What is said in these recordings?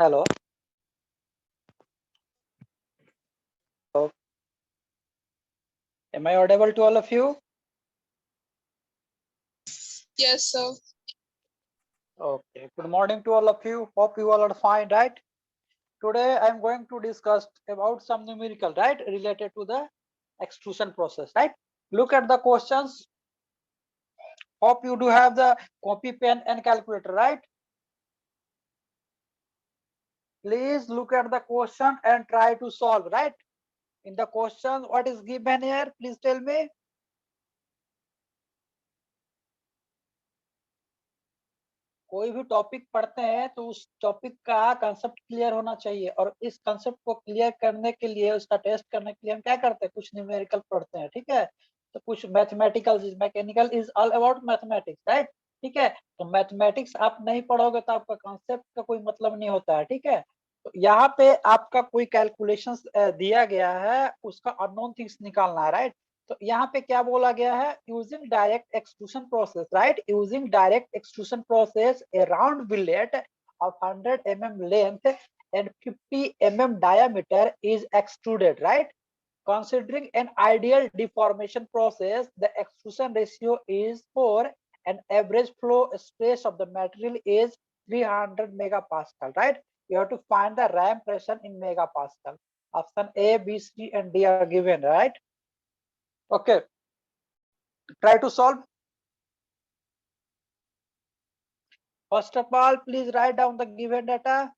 Hello. Hello. Am I audible to all of you? Yes, sir. Okay. Good morning to all of you. Hope you all are fine, right? Today I'm going to discuss about some numerical, right, related to the extrusion process, right? Look at the questions. Hope you do have the copy, pen, and calculator, right? Please look at the question and try to solve, right? In the question, what is given here? Please tell me. कोई भी topic पढ़ते हैं तो उस topic का concept clear होना चाहिए, और इस कंसेप्ट को क्लियर करने के लिए, उसका टेस्ट करने के लिए हम क्या करते हैं, कुछ न्यूमेरिकल पढ़ते हैं, ठीक है। तो कुछ mathematical, mechanical is all about mathematics, right. ठीक है, तो मैथमेटिक्स आप नहीं पढ़ोगे तो आपका कंसेप्ट का कोई मतलब नहीं होता है, ठीक है। तो यहाँ पे आपका कोई कैलकुलेशंस दिया गया है, उसका अननोन थिंग्स निकालना है, राइट। तो यहाँ पे क्या बोला गया है, using direct extrusion process, right, using direct extrusion process a round billet of 100 mm length and 50 mm diameter is extruded, right. Considering an ideal deformation process, the extrusion ratio is 4 and average flow stress of the material is 300 megapascal, right. You have to find the ram pressure in megapascal. Option A, B, C, and D are given, right. Okay, try to solve. First of all, please write down the given data.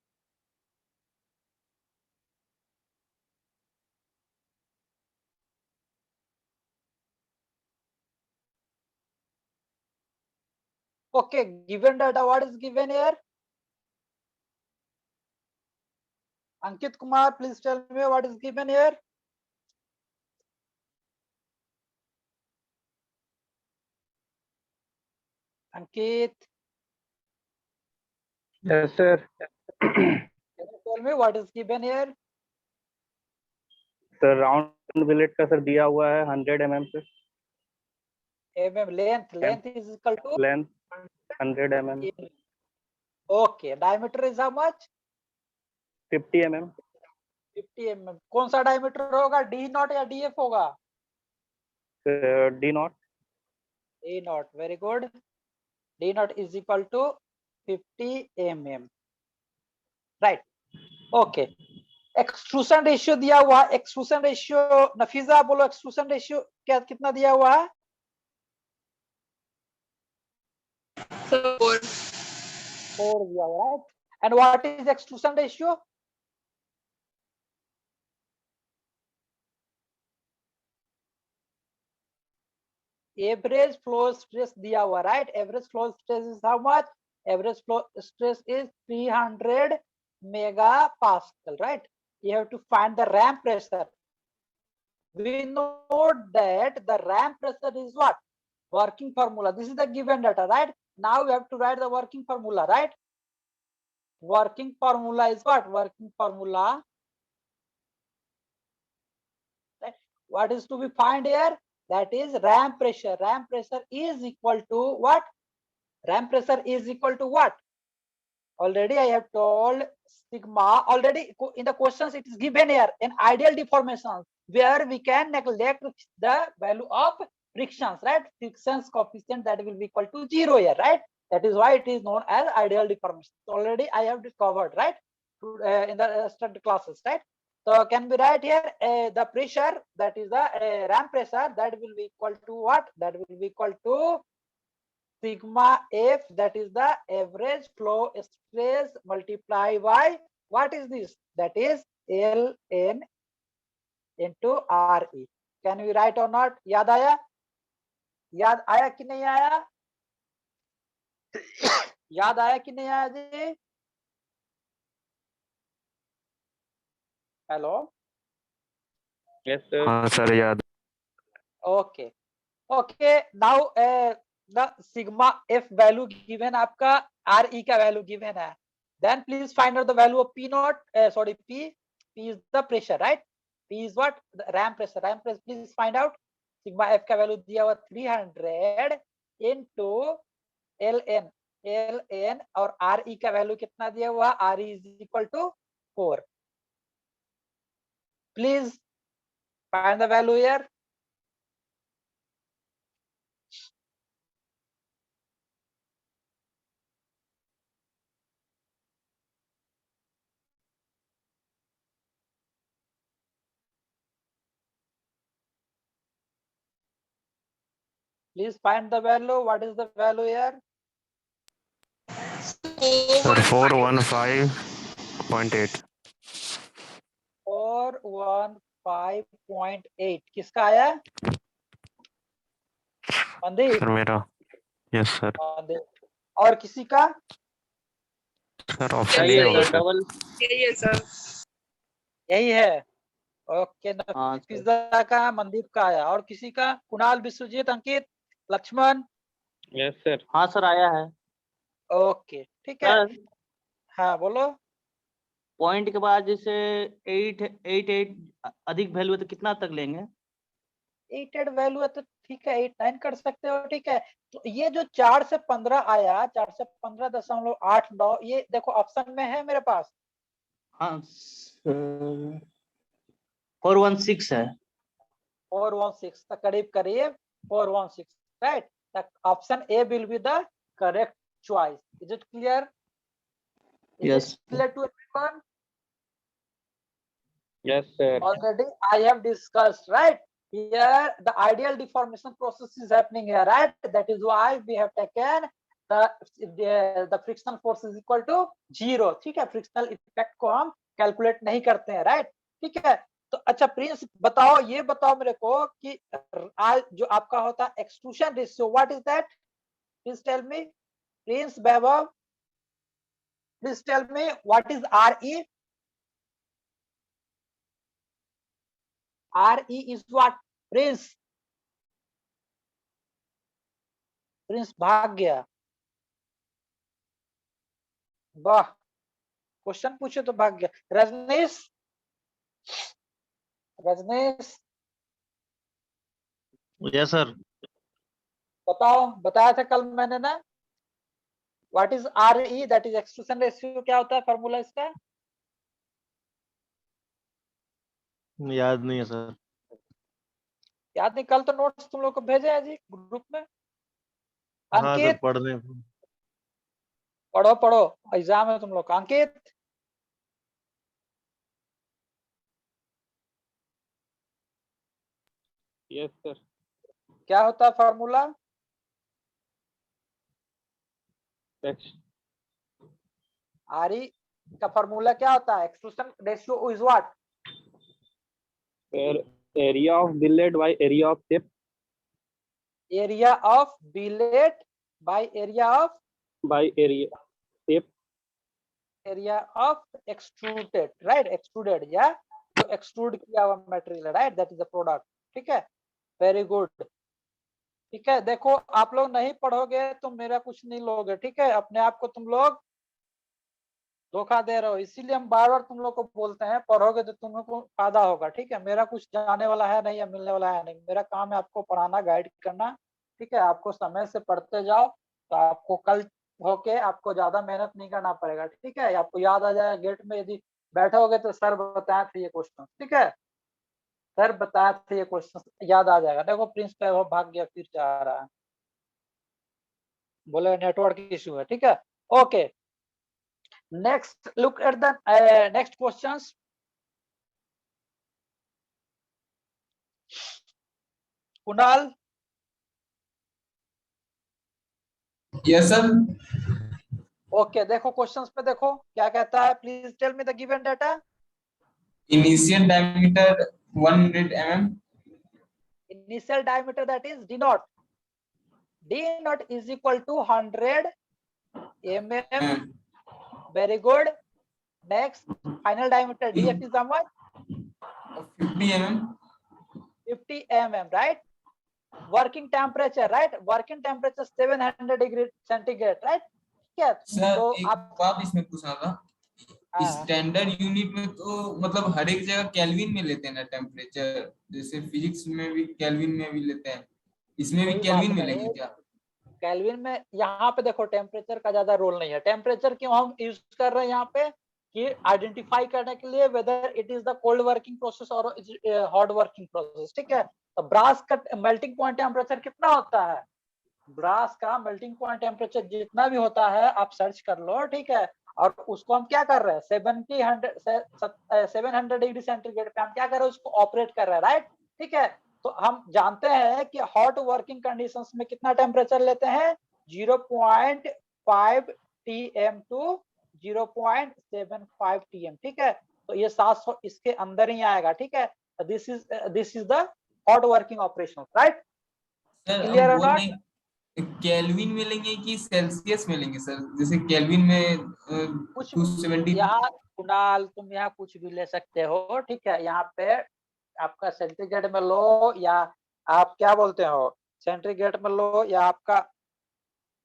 Okay, given data, what is given here? Ankit Kumar, please tell me what is given here. Ankit, Yes, sir. can you tell me what is given here? Sir round billet का sir दिया हुआ है 100 mm से Mm length is equal to length 100 mm, okay. Diameter is how much? 50 mm. 50 mm. कौन सा diameter होगा, D not या DF होगा? D not. D not, very good. D not is equal to 50 mm, right? Okay. Extrusion ratio दिया हुआ है, extrusion ratio नफीजा बोलो, extrusion ratio क्या कितना दिया हुआ है? 4 दिया हुआ है, and what is extrusion ratio? Average flow stress दिया हुआ, right. Average flow stress is how much? Average flow stress is 300 megapascal, right? You have to find the ram pressure. We know that the ram pressure is what? Working formula. This is the given data, right? Now we have to write the working formula, right? Working formula is what? Working formula. Right? What is to be find here? That is ram pressure. Ram pressure is equal to what? Ram pressure is equal to what? Already I have told sigma. Already in the questions it is given here an ideal deformation where we can neglect the value of frictions, right? Frictions coefficient that will be equal to 0 here, right? That is why it is known as ideal deformation. Already I have discovered, right? In the study classes, right? So can we write here the pressure, that is the ram pressure, that will be equal to what? That will be equal to sigma F, that is the average flow stress multiplied by what is this? That is Ln into Re. Can we write or not? याद आया? याद आया कि नहीं आया? याद आया कि नहीं आया जी? Hello. Yes, sir. हाँ सर याद. Okay. Okay. Now the sigma F value given आपका Re का value given है. Then please find out the value of P naught. Sorry, P. P is the pressure, right? P is what? The ram pressure. Ram pressure. Please find out. Sigma F का value दिया हुआ 300 into Ln. L N और R E का value कितना दिया हुआ, R E is equal to 4. Please find the value here. Please find the value. What is the value here? Sir, 415.8. 415.8 किसका आया? मनदीप. सर मेरा. Yes sir. मनदीप. और किसी का? सर ऑप्शन ए होगा सर. यही है सर. यही है. ओके. हाँ सर. पिज्जा का मनदीप का आया. और किसी का? कुणाल, विश्वजीत, अंकित, लक्ष्मण. Yes sir. हाँ सर आया है. ओके ठीक है. सर हाँ बोलो. पॉइंट के बाद जैसे 8 अधिक वैल्यू है तो कितना तक लेंगे? 8 वैल्यू है तो ठीक है 8 9 कर सकते हो. ठीक है. तो ये जो 4 से 15 आया, 4 से 15.89, ये देखो ऑप्शन में है मेरे पास. हाँ 416 है. 416 तक करीब करीब 416, right. Option A will be the correct choice. Is it clear? Is Yes. it clear to everyone? Yes sir. Already I have discussed, right? Here the ideal deformation process is happening here, right? That is why we have taken the frictional force is equal to 0. ठीक है. Frictional effect को हम calculate नहीं करते हैं, right. ठीक है. तो अच्छा प्रिंस बताओ, ये बताओ मेरे को कि जो आपका होता है extrusion ratio, what is that? Please tell me. Prince Vaibhav, please tell me what is RE? RE is what? Prince. Prince भाग गया. वाह. क्वेश्चन पूछे तो भाग गया. रजनीश. Rajneesh yes sir. बताओ. बताया था कल मैंने ना. What is RE? That is extrusion ratio. क्या होता है फॉर्मूला इसका? याद नहीं है सर. याद नहीं? कल तो नोट्स तुम लोग को भेजे हैं जी ग्रुप में. हाँ सर अंकित पढ़ने. पढ़ो पढ़ो, एग्जाम है तुम लोग का. अंकित यस सर. क्या होता है फॉर्मूला? RE का फॉर्मूला क्या होता है? Extrusion ratio is what? Sir, area of billet by area of tip. Area of billet by area of tip. Area of extruded, right. Extruded या जो एक्सट्रूड किया हुआ मटेरियल है, right. That is the product. ठीक है. Very good. ठीक है. देखो आप लोग नहीं पढ़ोगे तो मेरा कुछ नहीं लोगे. ठीक है. अपने आप को तुम लोग धोखा दे रहे हो. इसीलिए हम बार बार तुम लोग को बोलते हैं पढ़ोगे तो तुम लोग को फायदा होगा. ठीक है. मेरा कुछ जाने वाला है नहीं या मिलने वाला है नहीं. मेरा काम है आपको पढ़ाना, गाइड करना. ठीक है. आपको समय से पढ़ते जाओ तो आपको कल होके आपको ज्यादा मेहनत नहीं करना पड़ेगा. ठीक है. आपको याद आ जाएगा गेट में यदि बैठोगे तो सर बताए थे ये क्वेश्चन. ठीक है. सर बताए थे ये क्वेश्चन याद आ जाएगा. देखो प्रिंस पे वो भाग गया, फिर जा रहा है, बोले नेटवर्क इश्यू है. ठीक है. Okay. Next, look at the next questions. Kunal. Yes sir. Okay, देखो क्वेश्चंस पे देखो क्या कहता है. Please tell me the given data. Initial diameter 100 mm. Initial diameter, that is D naught. D naught is equal to 100 mm. Very good. Next, final diameter DF is how much? 50 mm. 50 mm, right? Working temperature, right? Working temperature 700 degree centigrade, right? Yes. Sir तो एक आप बात इसमें पूछना था. Standard unit में तो मतलब हर एक जगह केल्विन में लेते हैं ना टेम्परेचर. जैसे फिजिक्स में भी केल्विन में भी लेते हैं, इसमें भी कोई केल्विन बात में नहीं. लेंगे क्या? केल्विन में यहाँ पे देखो टेम्परेचर का ज्यादा रोल नहीं है। टेम्परेचर क्यों हम यूज कर रहे हैं यहाँ पे कि आइडेंटिफाई करने के लिए whether it is the cold working process और हॉट वर्किंग प्रोसेस। ठीक है, तो ब्रास का मेल्टिंग पॉइंट टेम्परेचर कितना होता है? ब्रास का मेल्टिंग पॉइंट टेम्परेचर जितना भी होता है आप सर्च कर लो। ठीक है, और उसको हम क्या कर रहे हैं 700 डिग्री सेंटीग्रेड पे हम क्या कर रहे हैं उसको ऑपरेट कर रहे हैं, राइट। ठीक है, तो हम जानते हैं कि हॉट वर्किंग कंडीशंस में कितना टेम्परेचर लेते हैं 0.5 TM टू 0.75 TM। ठीक है, तो ये 700 इसके अंदर ही आएगा। ठीक है, this is the hot working operation, right. Sir clear हम और बोल नॉट? रहे हैं केल्विन में लेंगे कि सेल्सियस में लेंगे सर? जैसे केल्विन में कुछ 270। यहाँ कुणाल तुम यहाँ कुछ भी ले सकते हो। ठीक है, यहाँ पे आपका सेंटीग्रेड में लो या आप क्या बोलते हो सेंटीग्रेड में लो या आपका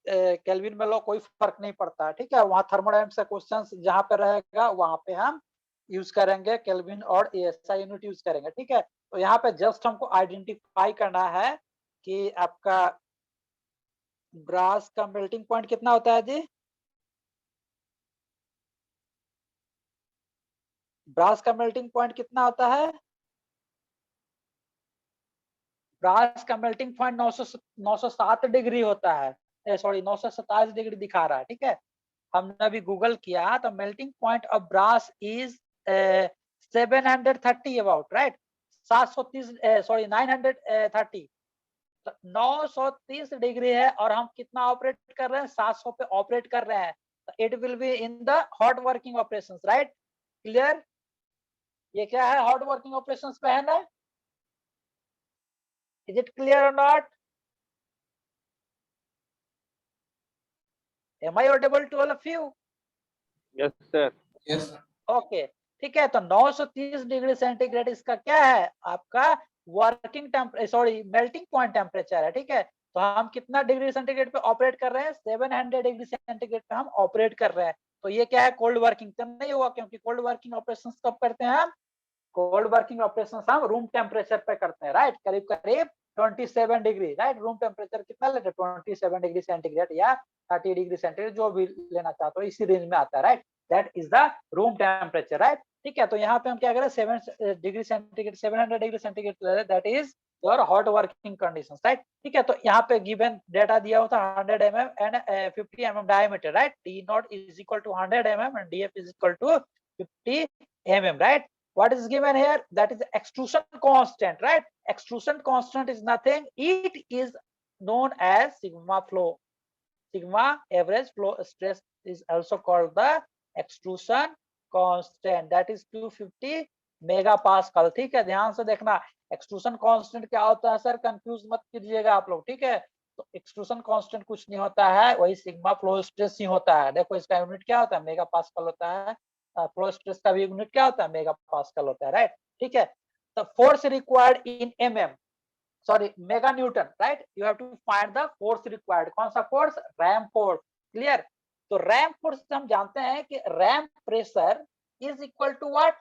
केल्विन में लो, कोई फर्क नहीं पड़ता। ठीक है, वहाँ थर्मोडायनामिक्स का क्वेश्चन जहाँ पे रहेगा वहां पे हम यूज करेंगे केल्विन और एएसआई यूनिट यूज करेंगे। ठीक है, तो यहाँ पे जस्ट हमको आइडेंटिफाई करना है कि आपका ब्रास का मेल्टिंग पॉइंट कितना होता है जी? ब्रास का मेल्टिंग पॉइंट कितना होता है? ब्रास का मेल्टिंग पॉइंट 907 डिग्री होता है, सॉरी 927 डिग्री दिखा रहा है। ठीक है, हमने अभी गूगल किया तो melting point of brass is 730 about, right. 730 sorry 930, 930 degree है और हम कितना ऑपरेट कर रहे हैं 700 पे ऑपरेट कर रहे हैं। तो it will be in the hot working operations, right. Clear? ये क्या है हॉट वर्किंग ऑपरेशंस पे है ना? Is it clear or not? Am I audible to all of you? Yes, sir. Yes sir. Okay, ठीक है, तो 930 डिग्री सेंटीग्रेड इसका क्या है आपका working temperature, sorry melting point temperature है। ठीक है, तो हम कितना डिग्री सेंटीग्रेड पे ऑपरेट कर रहे हैं 700 डिग्री सेंटीग्रेड पे हम ऑपरेट कर रहे हैं। तो ये क्या है कोल्ड वर्किंग तो नहीं हुआ, क्योंकि कोल्ड वर्किंग ऑपरेशंस कब करते हैं हम? कोल्ड वर्किंग ऑपरेशंस हम रूम टेम्परेचर पे करते हैं, राइट। करीब करीब 27 डिग्री, राइट। रूम टेम्परेचर कितना लेते हैं 27 डिग्री सेंटीग्रेड या 30 डिग्री सेंटीग्रेड, जो भी लेना चाहते हो इसी रेंज में आता है, right. That is the room temperature, right. ठीक है, तो यहाँ पे हम क्या करें 7 डिग्री सेंटीग्रेड 700 डिग्री सेंटीग्रेड ले रहे हैं, that is your hot working conditions, right. ठीक है, तो यहाँ पे गिवन डेटा दिया होता है 100 mm and 50 mm diameter, right. D not is equal to 100 mm and DF is equal to 50 mm, right? What is given here? That is extrusion constant, right? Extrusion constant is nothing. It is known as sigma flow. Sigma average flow stress is also called the extrusion constant. That is 250 megapascal. ठीक है, ध्यान से देखना extrusion constant क्या होता है sir, confuse मत कीजिएगा आप लोग। ठीक है, तो एक्सट्रूशन कांस्टेंट कुछ नहीं होता है, वही सिग्मा फ्लो स्ट्रेस ही होता है। देखो इसका यूनिट क्या होता है मेगा पास्कल होता है, फ्लो स्ट्रेस का भी यूनिट क्या होता है मेगा पास्कल होता है, राइट। ठीक है, तो force required in MM, sorry mega newton, right. You have to find the force required. कौन सा फोर्स? Ram force. क्लियर? तो रैम फोर्स हम जानते हैं कि ram pressure is equal to what?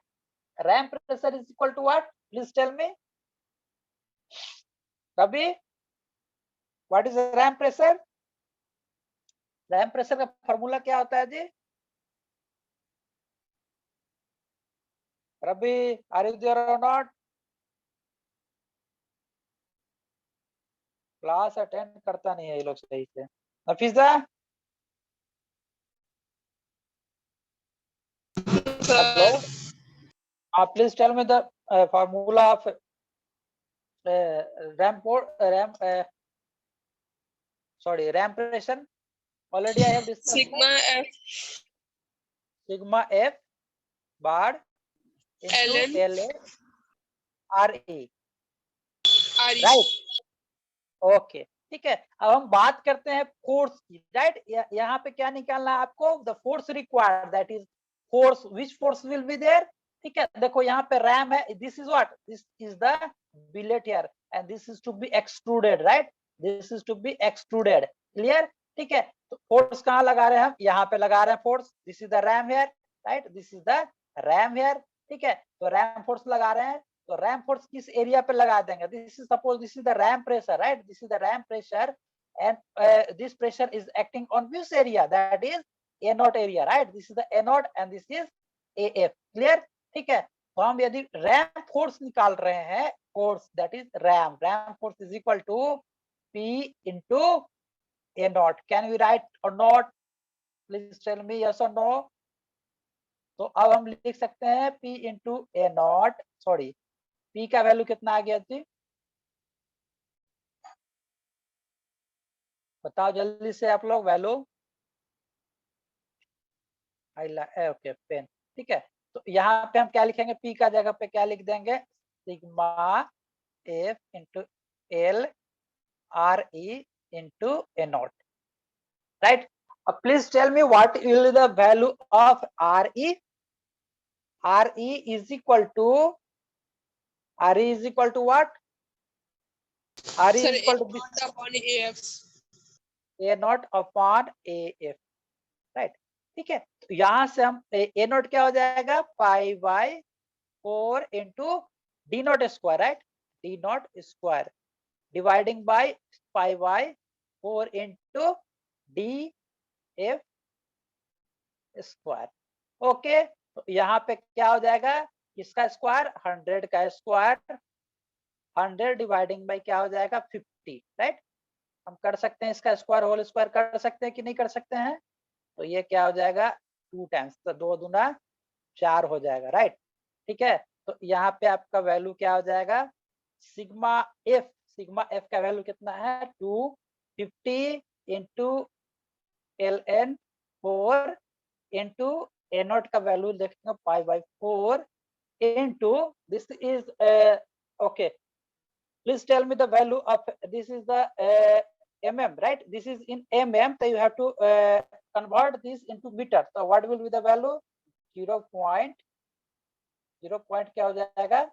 Ram pressure is equal to what? Please tell me Ravi, what is ram pressure? Ram pressure का formula क्या होता है जी? रवि, आर यू देयर और नॉट? क्लास अटेंड करता नहीं है ये लोग सही से। Nafisa, hello, please tell me the formula of ram pressure. Already I have discussed sigma f bar into LA RE, right? Okay, ठीक है, अब हम बात करते हैं फोर्स की, राइट। यहाँ पे क्या निकालना है आपको? The force required, that is force, which force will be there. ठीक है, देखो यहाँ पे रैम है, this is what, this is the billet here and this is to be extruded, right. This is to be extruded. Clear? ठीक है, तो force कहाँ लगा रहे हैं हम? यहाँ पे लगा रहे हैं force. This is the RAM here, right, this is the RAM here. ठीक है, तो रैम फोर्स लगा रहे हैं, तो रैम फोर्स किस एरिया पे लगा देंगे? This is suppose this is the RAM pressure, right. This is the RAM pressure and this pressure is acting on which area, that is A naught area, right? This is the A naught and this is AF. Clear? ठीक है, तो हम यदि RAM force निकाल रहे हैं, force that is ram force is equal to P into A naught. Can we write or not? Please tell me yes or no. तो अब हम लिख सकते हैं P into A naught, sorry P का वैल्यू कितना आ गया जी, बताओ जल्दी से आप लोग वैल्यू। ओके पेन, ठीक है, तो यहाँ पे हम क्या लिखेंगे, P का जगह पे क्या लिख देंगे, sigma F into L RE into A naught, right? Please tell me what will be the value of RE. RE is equal to what? RE is equal to A naught upon AF, right? ठीक है, तो यहां से हम A naught क्या हो जाएगा, pi by 4 into D naught square, right, D naught square dividing by pi by 4 into DF square. Okay, तो यहाँ पे क्या हो जाएगा, इसका स्क्वायर 100 का स्क्वायर, 100 डिवाइडिंग बाय क्या हो जाएगा 50, राइट? हम कर सकते हैं इसका स्क्वायर होल स्क्वायर कर सकते हैं कि नहीं कर सकते हैं, तो ये क्या हो जाएगा 2 टाइम्स, तो 2 दूना 4 हो जाएगा, राइट? ठीक है, तो यहाँ पे आपका वैल्यू क्या हो जाएगा, सिग्मा एफ का वैल्यू कितना है 250 into ln 4 into A naught का वैल्यू देखेंगे pi by 4 into this is okay, please tell me the value of this is the mm, right? This is in mm, so you have to convert this into meter. So what will be the value? 0 point क्या हो जाएगा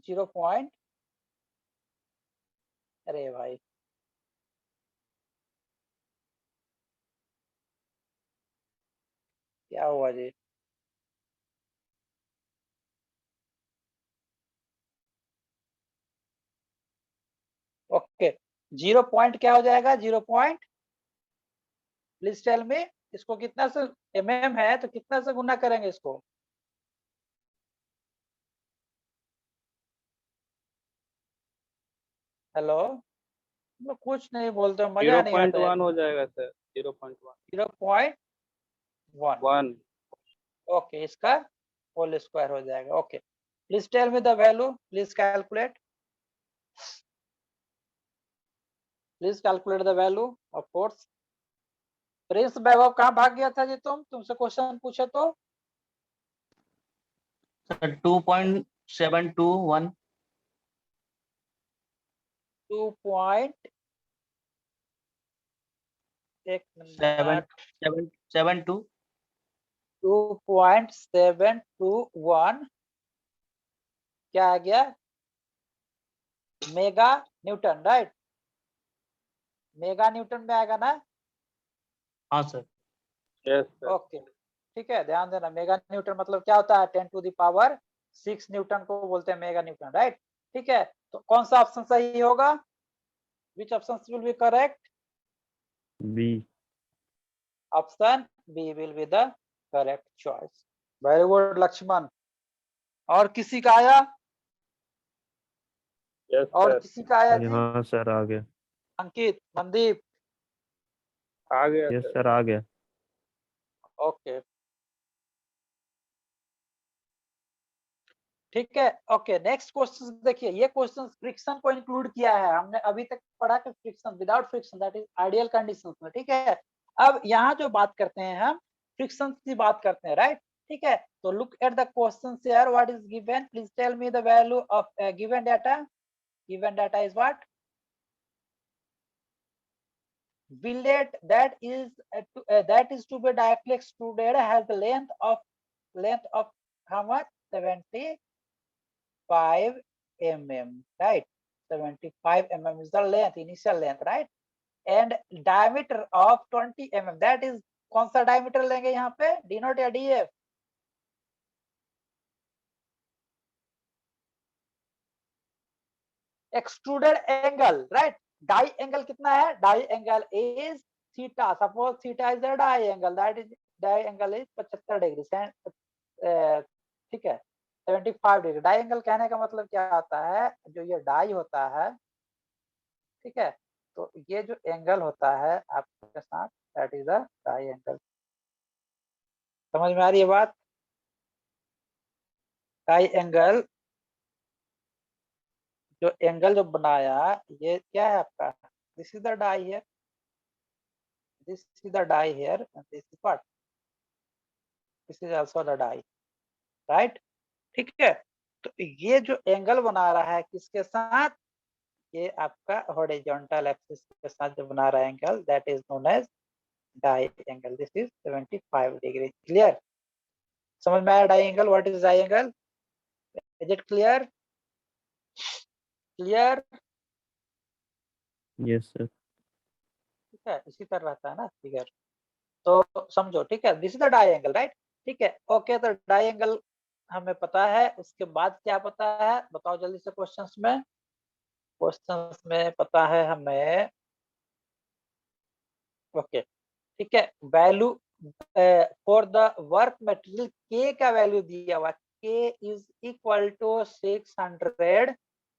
0 point, अरे भाई क्या हुआ जी, okay 0 point क्या हो जाएगा 0 point, प्लीज टेल मी इसको कितना से mm है तो कितना से गुना करेंगे इसको, हेलो, कुछ नहीं बोलते हो, मजा नहीं आता है। 0.1 हो जाएगा सर, 0.1 0.1 ओके, इसका होल स्क्वायर हो जाएगा। Okay, please tell me the value, please calculate the value of force. Prince Vaibhav कहाँ भाग गया था जी, तुमसे क्वेश्चन पूछे तो 2.721 2.721 क्या आ गया, mega newton, right? Mega Newton में आएगा ना? हाँ सर। Yes sir. ओके, ठीक है, ध्यान देना, मेगा न्यूटन मतलब क्या होता है 10 to the power 6 न्यूटन को बोलते हैं मेगा न्यूटन, राइट? ठीक है, तो कौन सा ऑप्शन सही होगा, which option will be correct? B, option B will be the correct choice. Very good Lakshman, और किसी का आया? यस और सर, किसी का आया जी? हाँ सर आ गया। अंकित, मनदीप, आ गया यस सर। सर आ गया। ओके ठीक है। ओके, नेक्स्ट क्वेश्चन देखिए, ये क्वेश्चन फ्रिक्शन को इंक्लूड किया है, हमने अभी तक पढ़ा कि friction without friction that is ideal conditions में, ठीक है। अब यहाँ जो बात करते हैं हम फ्रिक्शन की बात करते हैं, राइट? ठीक है, तो look at the question here, what is given, please tell me the value of given data. Given data is what? billet that is to be directly extruded has the length of how much, 75 mm, right? 75 mm is the length, initial length, right? And diameter of 20 mm, that is कौन सा diameter लेंगे यहाँ पे, D naught या DF? Extruded angle, right. Die angle कितना है? Die angle is theta, suppose theta is a die angle, that is die angle is 75 degree, ठीक है, 75 डिग्री। डाई एंगल कहने का मतलब क्या आता है, जो ये डाई होता है, ठीक है, तो ये जो एंगल होता है आपके साथ, that is a die angle. समझ में आ रही है बात? डाई एंगल, जो एंगल जो बनाया, ये क्या है आपका, this is the die here, this is the die here, this is what, this is also the die, right, ठीक है। तो ये जो एंगल बना रहा है किसके साथ, ये आपका हॉरिजॉन्टल एक्सिस के साथ जो बना रहा है angle, that is known as die angle, this is 75 degree. Clear? समझ में आया die angle, what is die angle? Is it clear? Clear? Yes sir. ठीक है, इसी तरह रहता है ना फिगर, तो समझो, ठीक है, this is the die angle, right, ठीक है, ओके। तो डाई एंगल हमें पता है, उसके बाद क्या पता है बताओ जल्दी से क्वेश्चंस में। क्वेश्चंस में पता है हमें, ओके, ठीक है, value for the work material, K का वैल्यू दिया हुआ, K is equal to 600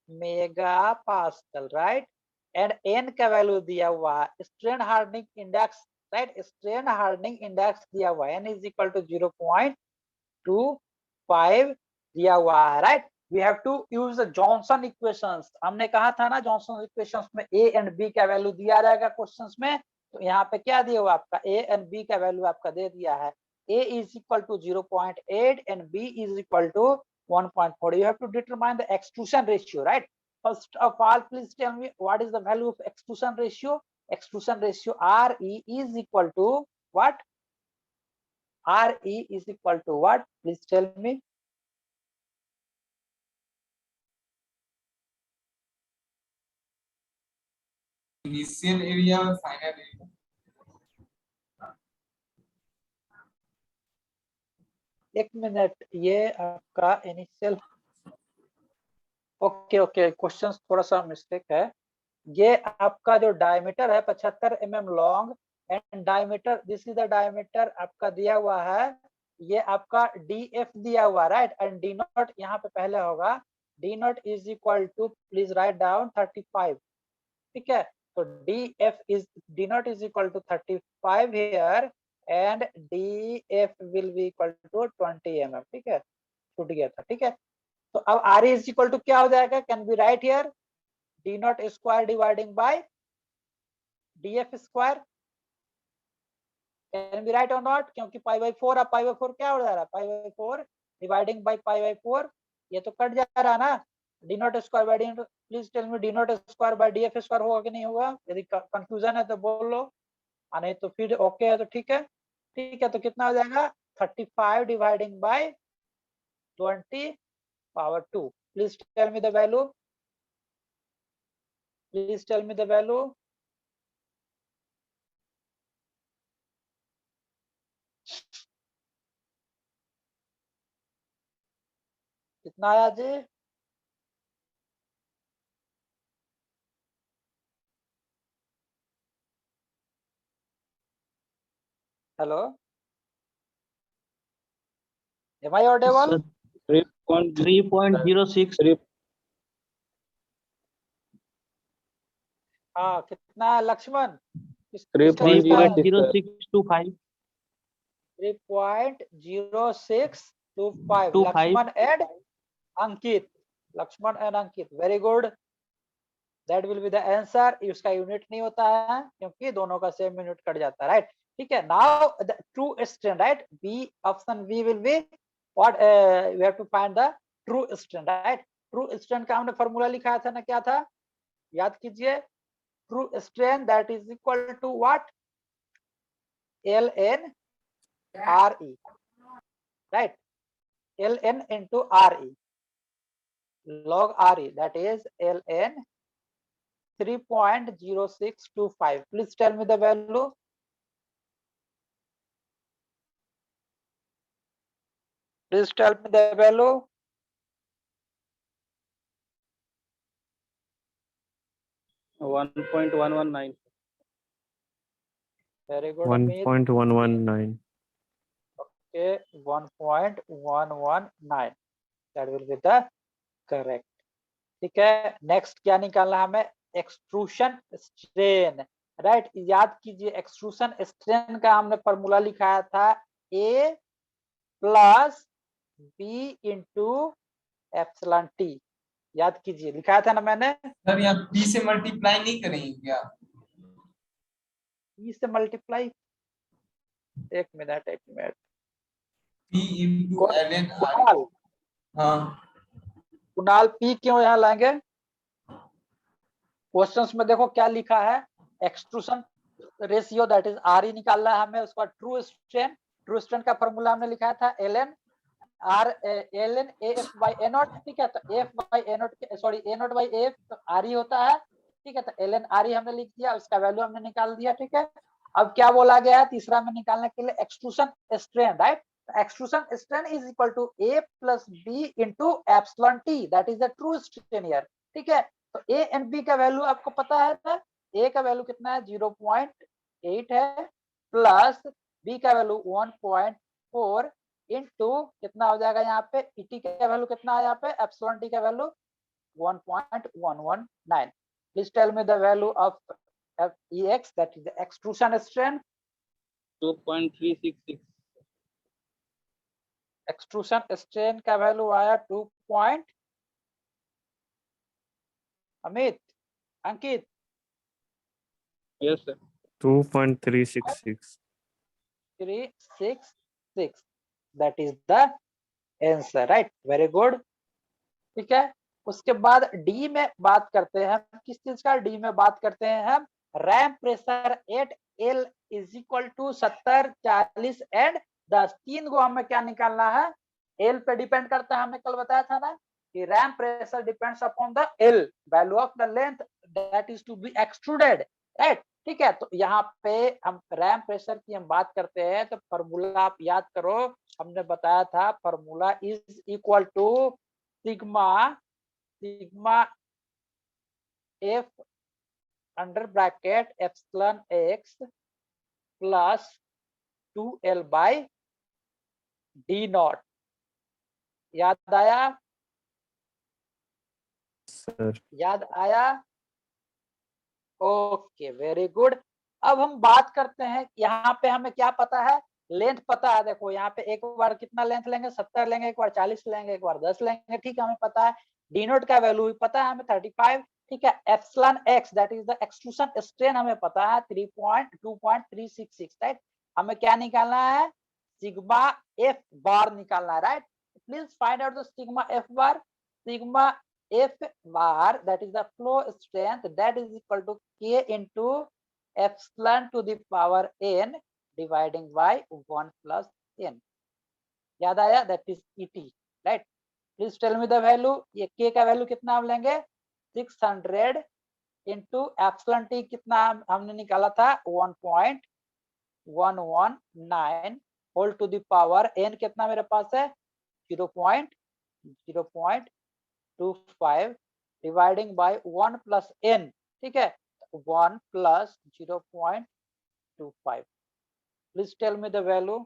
mega pascal, right, and n का वैल्यू दिया हुआ है, strain hardening index, right, strain hardening index दिया हुआ है, एन इज इक्वल टू 0.25 दिया हुआ है, right. We have to use the Johnson equations, हमने कहा था ना जॉनसन इक्वेशंस में ए एंड बी का वैल्यू दिया रहेगा क्वेश्चंस में, तो यहाँ पे क्या दिया हुआ आपका, ए एंड बी का वैल्यू आपका दे दिया है, a is equal to 0.8 and b is equal to 1.4. You have to determine the extrusion ratio, right? First of all, please tell me what is the value of extrusion ratio? Extrusion ratio RE is equal to what? RE is equal to what? Please tell me. Initial area और final area. एक minute, ये आपका initial, okay okay, question थोड़ा सा mistake है। ये आपका जो डायमीटर है 75 mm long and diameter, this is the diameter आपका दिया हुआ है, ये आपका DF दिया हुआ, राइट, एंड डी नॉट यहाँ पे पहले होगा, D not is equal to, please write down 35, ठीक है, तो D not is equal to 35 here and DF will be equal to 20 mm, ठीक है, छूट गया था, ठीक है। तो अब RE इज इक्वल टू क्या हो जाएगा, can be right here, D not square dividing by DF square, can be right और नॉट, क्योंकि पाई बाई 4, अब पाई बाई 4 क्या हो जा रहा है, pi by 4 dividing by pi by 4, ये तो कट जा रहा है ना, D not square by D, please tell me D not square by DF square होगा कि नहीं होगा, यदि कंफ्यूजन है तो बोल लो, नहीं तो फिर ओके है तो ठीक है, ठीक है, तो कितना हो जाएगा 35 dividing by 20 power 2, please tell me the value, please tell me the value, कितना आया जी, हेलो, एम आई ऑडिबल? 3.06। हाँ, कितना है Laxman? 3.0625। 3.0625, Laxman and Ankit, Laxman and Ankit, very good, that will be the answer. इसका यूनिट नहीं होता है क्योंकि दोनों का सेम यूनिट कट जाता है, राइट, ठीक है। Now the true strain, right, B option B will be what, we have to find the true strain, right. True strain का हमने फॉर्मूला लिखा था ना, क्या था, याद कीजिए, true strain that is equal to what, LN RE, right, LN into RE, log RE, that is LN 3.0625. Please tell me the value. Please tell me the value. 1.119. Very good Amit. 1.119. Okay, 1.119 that will be the correct। ठीक है, next क्या निकालना है हमें? Extrusion strain, right. याद कीजिए extrusion strain का हमने फॉर्मूला लिखाया था A plus B into epsilon T. याद कीजिए लिखाया था ना मैंने। सर यहाँ P से मल्टीप्लाई नहीं करेंगे क्या? P से मल्टीप्लाई, एक minute. P into ln R। Kunal, हाँ कुणाल P क्यों यहाँ लाएंगे? क्वेश्चंस में देखो क्या लिखा है, extrusion ratio that is R E निकालना है हमें। उसका ट्रू स्ट्रेन का फॉर्मूला हमने लिखा था ln AF by A not. ठीक है, तो AF by A not, sorry A not by AF तो आर ई होता है। ठीक है, तो ln आर ई हमने लिख दिया, उसका वैल्यू हमने निकाल दिया। ठीक है, अब क्या बोला गया है तीसरा में निकालने के लिए? Extrusion strain, right. Extrusion strain is equal to A plus B into epsilon T, that is the true strain here. ठीक है, तो A एंड B का वैल्यू आपको पता है ना? A का वैल्यू कितना है? 0.8 है, प्लस B का वैल्यू 1.4 इंटू कितना हो जाएगा यहाँ पे? ET का वैल्यू कितना है यहाँ पे? एप्सिलॉन टी का value 1.119। Please tell me the value of EX that is the extrusion strain। 2.366. Extrusion strain का वैल्यू आया 2 point, Amit, Ankit, Yes sir. 2.366. 366, that is the answer, right. Very good. ठीक है, उसके बाद डी में बात करते हैं। किस चीज का? डी में बात करते हैं हम ram pressure at L is equal to 70, 40 and 10। तीन को हमें क्या निकालना है? एल पे डिपेंड करता है, हमने कल बताया था ना कि ram pressure depends upon the L value of the length that is to be extruded, right. ठीक है, तो यहाँ पे हम रैम प्रेशर की हम बात करते हैं तो फॉर्मूला आप याद करो, हमने बताया था formula is equal to sigma F under bracket epsilon X plus 2L by D not. याद आया? सर याद आया? Okay, very good. अब हम बात करते हैं, यहाँ पे हमें क्या पता है? लेंथ पता है। देखो यहाँ पे एक बार कितना लेंथ लेंगे? 70 लेंगे, एक बार 40 लेंगे, एक बार 10 लेंगे। ठीक है, हमें पता है। डी नोट का वैल्यू भी पता है हमें 35। ठीक है, epsilon x that is the extrusion strain हमें पता है 2.366, राइट। हमें क्या निकालना है? सिग्मा एफ बार निकालना है, right. Please find out the sigma F bar. Sigma F bar that is the flow strength that is equal to K into epsilon to the power n dividing by 1 plus n। याद आया? That is ET, right? Please tell me the value। ये K का value कितना हम लेंगे? 600 into epsilon T कितना हमने निकाला था? 1.119 whole to the power n कितना मेरे पास है? 0.025 डिवाइडिंग बाय 1 प्लस n। ठीक है, 1 plus 0.25। Please tell me the value.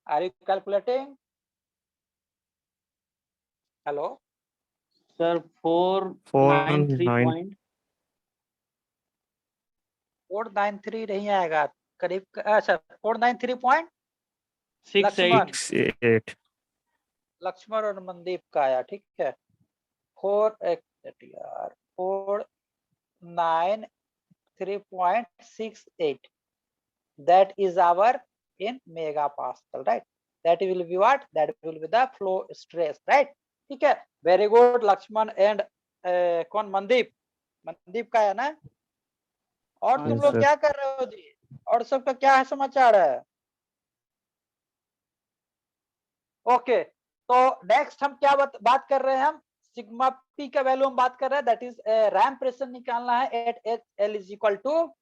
Are you calculating? Hello? Sir 493 493 नहीं आएगा, करीब। अच्छा, 493.68 68. लक्ष्मण और मनदीप का आया। ठीक है, 493.68 that is our in megapascal, right? That will be what? That will be the flow stress, right? ठीक है, वेरी गुड लक्ष्मण एंड कौन? मनदीप का है ना? और तुम Yes, लोग sir. क्या कर रहे हो जी? और सबका क्या है समाचार है? ओके, तो नेक्स्ट हम क्या बात कर रहे हैं? हम सिग्मा पी का वैल्यू हम बात कर रहे हैं, दैट इज रैम प्रेशर निकालना है at L is equal to,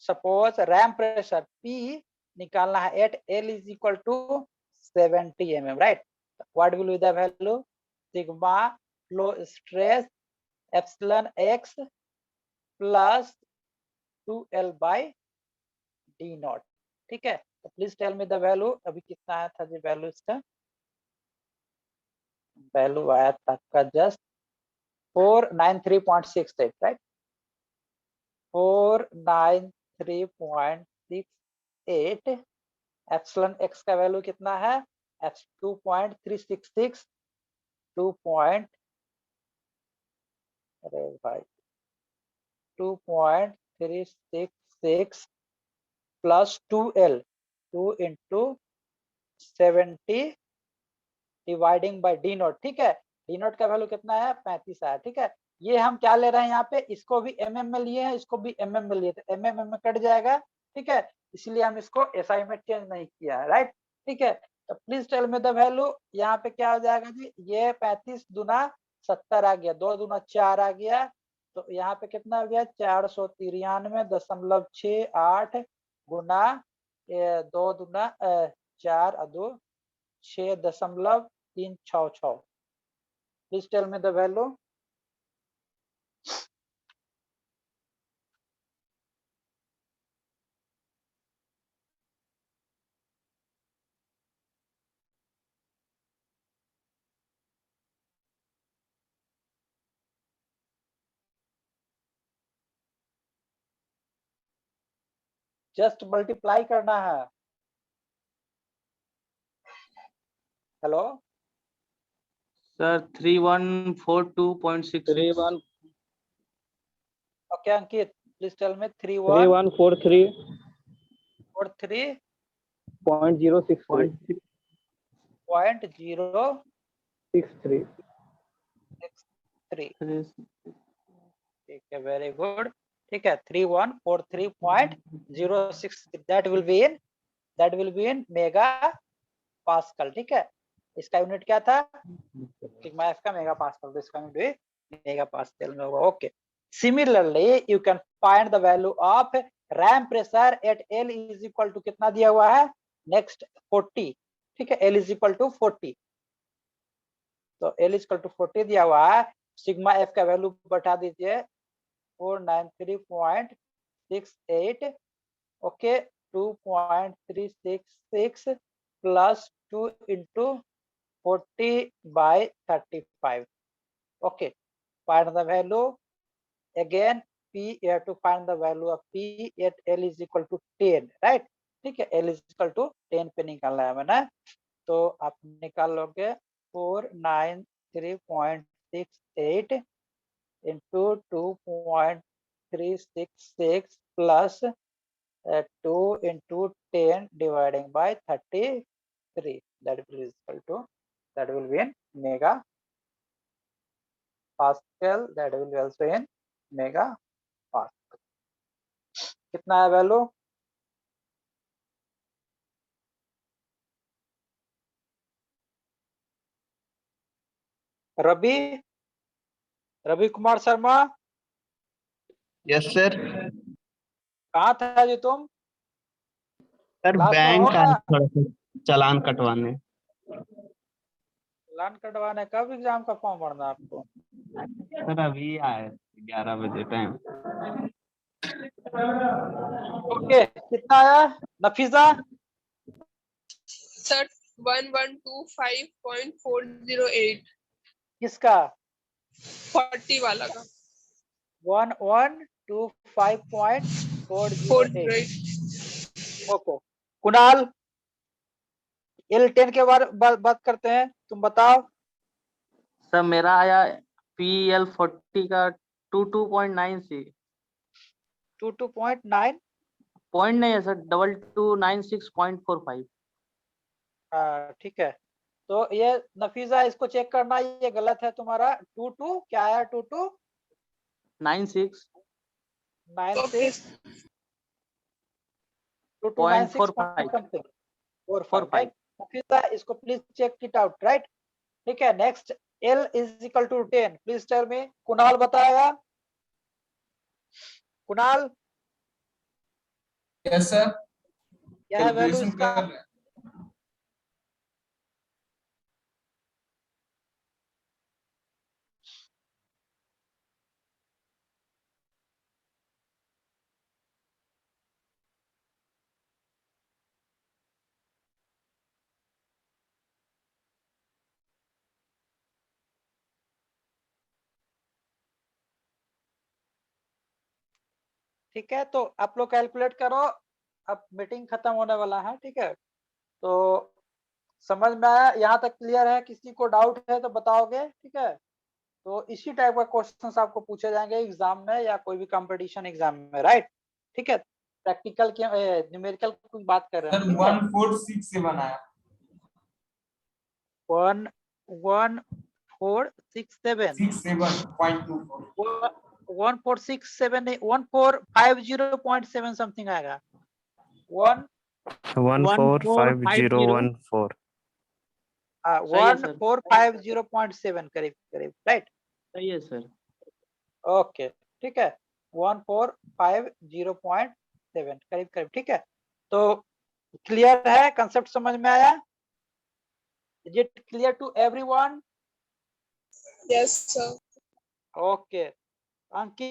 suppose ram pressure P निकालना है at L is equal to 70 mm, right? What will be the value? Sigma flow stress epsilon X plus 2l by D not, ठीक है? तो please tell me the value. अभी कितना आया था जी value इसका? वैल्यू आया था आपका जस्ट 493.68, राइट? 493.68। एप्सिलॉन एक्स का वैल्यू कितना है? 2.366 2 पॉइंट, अरे भाई 2.366 plus 2l, 2 into 70 dividing by D naught, ठीक है? डी नोट का वैल्यू कितना है? 35 है, ठीक है? ये हम क्या ले रहे हैं यहाँ पे? इसको भी mm में लिए हैं, इसको भी mm में लिए, तो mm में कट जाएगा, ठीक है? इसलिए हम इसको SI में चेंज नहीं किया है, राइट? ठीक है, तो please tell me the value. यहाँ पे क्या हो जाएगा जी? ये 35 दूना 70 आ गया, 2 दूना 4 आ गया, तो यहाँ पे कितना हो गया? 493.68 गुना 2 दूना 4 और 2 6.366। Please tell me the value. Just multiply करना है। Hello sir 3142.66। 31 okay Ankit, please tell me 3143 3143.063। 063 ठीक है, वेरी गुड, ठीक है। 3143.063 that will be in mega pascal, ठीक है? इसका यूनिट क्या था? सिग्मा एफ का मेगा पास्कल, तो इसका यूनिट भी मेगा पास्कल में होगा। Okay, similarly you can find the value of ram pressure at L is equal to, कितना दिया हुआ है? नेक्स्ट 40, ठीक है? एल इज इक्वल टू 40, तो एल इज इक्वल टू 40 दिया हुआ है। सिग्मा एफ का वैल्यू बैठा दीजिए 493.68, okay? 2.366 plus 2 into 40/35, okay? Find the value again, p, you have to find the value of p at l is equal to 10, right? ठीक है, l is equal to 10 पे निकालना है मैंने, तो आप निकाल लोगे 493.68 into 2.366 plus 2 into 10 dividing by 33, that is equal to, that will be in mega pascal, that will be also in mega pascal। कितना है वैल्यू? Ravi, Ravi Kumar Sharma, yes sir. कहाँ था जी तुम? सर क्लास में बैंक हो का ना? थोड़ा सा चालान कटवाने। चालान कटवाने, कब एग्जाम का फॉर्म भरना आपको? सर अभी आए 11 बजे टाइम। ओके, कितना आया नफीसा? सर 1125.408 किसका? 40 वाला का 1125.408, ओके। कुणाल, L10 के बात करते हैं, तुम बताओ। सर मेरा आया PL40 का 22.96। 22.9, पॉइंट नहीं है सर, 2296.45। ठीक है, तो ये नफीसा इसको चेक करना, ये गलत है तुम्हारा। 22 क्या आया? 96 2296 0.45 something 45 45 right? मुफीदा, इसको please check it out right. ठीक है, next L is equal to 10, please tell me. Kunal बताएगा, कुणाल यस सर, क्या है वैल्यू कैलकुलेशन इसका? कर रहे हैं। ठीक है, तो आप लोग कैलकुलेट करो, अब मीटिंग खत्म होने वाला है। ठीक है, तो समझ में आया, यहाँ तक क्लियर है? किसी को डाउट है तो बताओगे। ठीक है, तो इसी टाइप का क्वेश्चंस आपको पूछे जाएंगे एग्जाम में या कोई भी कंपटीशन एग्जाम में, राइट। ठीक है, प्रैक्टिकल की न्यूमेरिकल की बात कर रहे हैं। सर ठीक है, 146 से बनाया। 1467 67.24 1467 नहीं, 1450.7 समथिंग आएगा। 145014 सही है सर, 1450.7 करीब करीब, राइट। सही है सर। ओके, ठीक है, 1450.7 करीब करीब। ठीक है, तो क्लियर है, कंसेप्ट समझ में आया? Is it clear to everyone? Yes, sir. Okay, Ankit